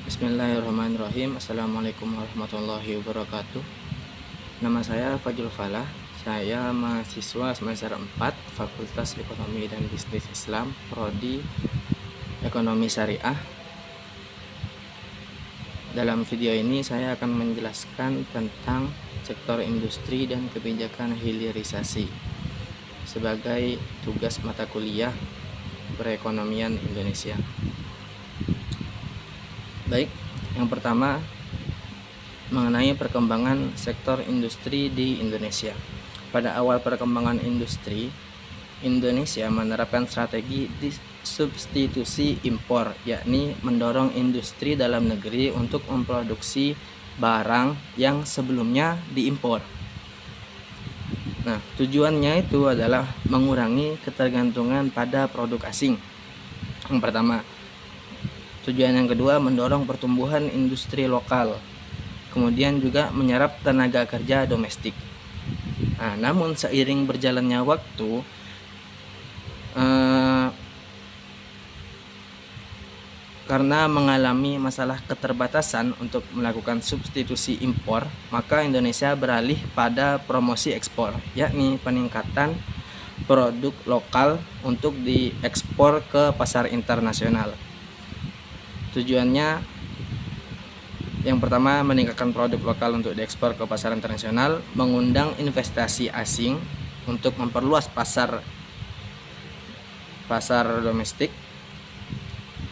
Bismillahirrahmanirrahim. Assalamualaikum warahmatullahi wabarakatuh. Nama saya Fajrul Falah. Saya mahasiswa semester 4 Fakultas Ekonomi dan Bisnis Islam, Prodi Ekonomi Syariah. Dalam video ini saya akan menjelaskan tentang sektor industri dan kebijakan hilirisasi sebagai tugas mata kuliah perekonomian Indonesia. Baik, yang pertama mengenai perkembangan sektor industri di Indonesia. Pada awal perkembangan industri, Indonesia menerapkan strategi substitusi impor, yakni mendorong industri dalam negeri untuk memproduksi barang yang sebelumnya diimpor. Nah, tujuannya itu adalah mengurangi ketergantungan pada produk asing. Yang pertama. Tujuan yang kedua, mendorong pertumbuhan industri lokal. Kemudian juga menyerap tenaga kerja domestik. Nah, namun seiring berjalannya waktu, karena mengalami masalah keterbatasan untuk melakukan substitusi impor, maka Indonesia beralih pada promosi ekspor, yakni peningkatan produk lokal untuk diekspor ke pasar internasional. Tujuannya yang pertama, meningkatkan produk lokal untuk diekspor ke pasar internasional, mengundang investasi asing untuk memperluas pasar domestik.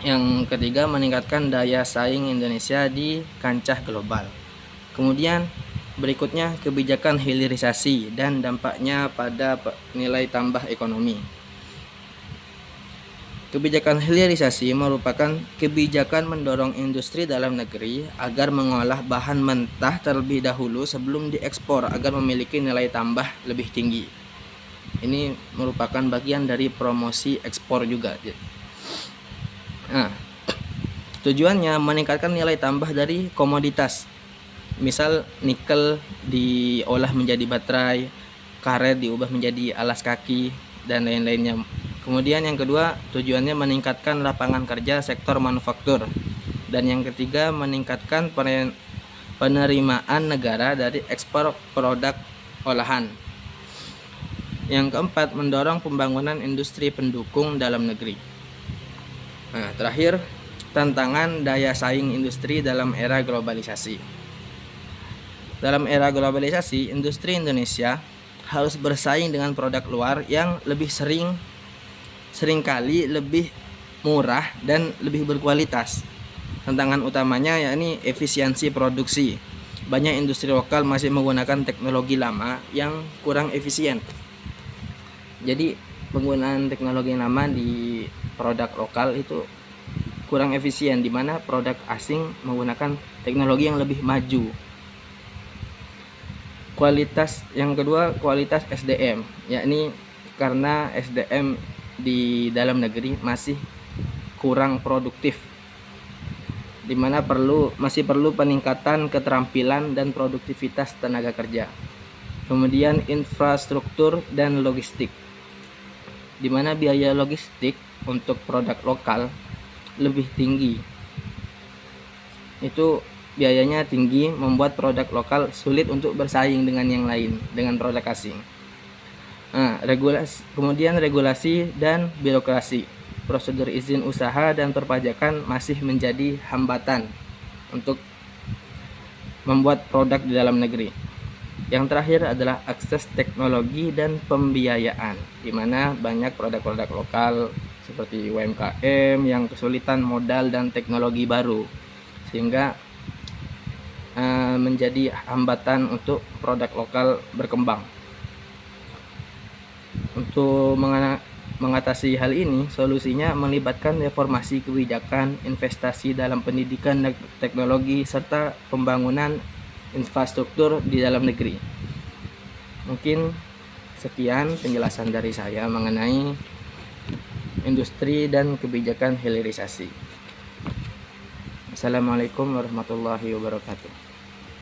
Yang ketiga, meningkatkan daya saing Indonesia di kancah global. Kemudian berikutnya, kebijakan hilirisasi dan dampaknya pada nilai tambah ekonomi. Kebijakan hilirisasi merupakan kebijakan mendorong industri dalam negeri agar mengolah bahan mentah terlebih dahulu sebelum diekspor agar memiliki nilai tambah lebih tinggi. Ini merupakan bagian dari promosi ekspor juga. Nah, tujuannya meningkatkan nilai tambah dari komoditas. Misal nikel diolah menjadi baterai, karet diubah menjadi alas kaki, dan lain-lainnya. Kemudian yang kedua, tujuannya meningkatkan lapangan kerja sektor manufaktur. Dan yang ketiga, meningkatkan penerimaan negara dari ekspor produk olahan. Yang keempat, mendorong pembangunan industri pendukung dalam negeri. Nah, terakhir, tantangan daya saing industri dalam era globalisasi. Dalam era globalisasi, industri Indonesia harus bersaing dengan produk luar yang seringkali lebih murah dan lebih berkualitas. Tantangan utamanya yakni efisiensi produksi. Banyak industri lokal masih menggunakan teknologi lama yang kurang efisien. Jadi penggunaan teknologi lama di produk lokal itu kurang efisien, di mana produk asing menggunakan teknologi yang lebih maju. Kualitas yang kedua, kualitas SDM, yakni karena SDM di dalam negeri masih kurang produktif, di mana masih perlu peningkatan keterampilan dan produktivitas tenaga kerja. Kemudian infrastruktur dan logistik, di mana biaya logistik untuk produk lokal lebih tinggi. Itu biayanya tinggi, membuat produk lokal sulit untuk bersaing dengan yang lain, dengan produk asing. Nah, kemudian regulasi dan birokrasi, prosedur izin usaha dan perpajakan masih menjadi hambatan untuk membuat produk di dalam negeri. Yang terakhir adalah akses teknologi dan pembiayaan, di mana banyak produk-produk lokal seperti UMKM yang kesulitan modal dan teknologi baru, sehingga menjadi hambatan untuk produk lokal berkembang. Untuk mengatasi hal ini, solusinya melibatkan reformasi kebijakan, investasi dalam pendidikan dan teknologi, serta pembangunan infrastruktur di dalam negeri. Mungkin sekian penjelasan dari saya mengenai industri dan kebijakan hilirisasi. Assalamualaikum warahmatullahi wabarakatuh.